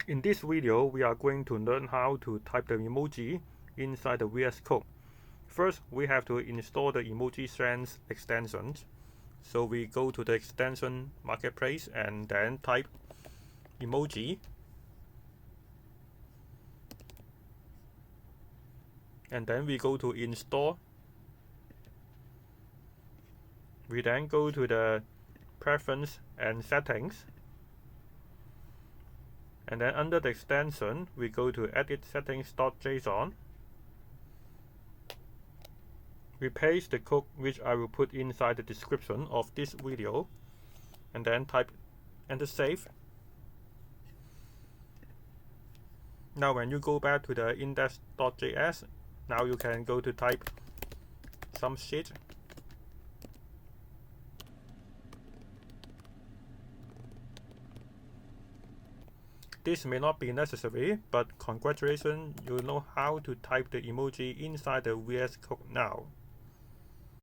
In this video, we are going to learn how to type the emoji inside the Vscode. First, we have to install the emojisense extension. So we go to the extension marketplace and then type emoji. And then we go to install. We then go to the preference and settings. And then under the extension, we go to edit settings.json. We paste the code which I will put inside the description of this video. And then type enter save. Now when you go back to the index.js, now you can go to type some shit. This may not be necessary, but congratulations, you know how to type the emoji inside the VS Code now.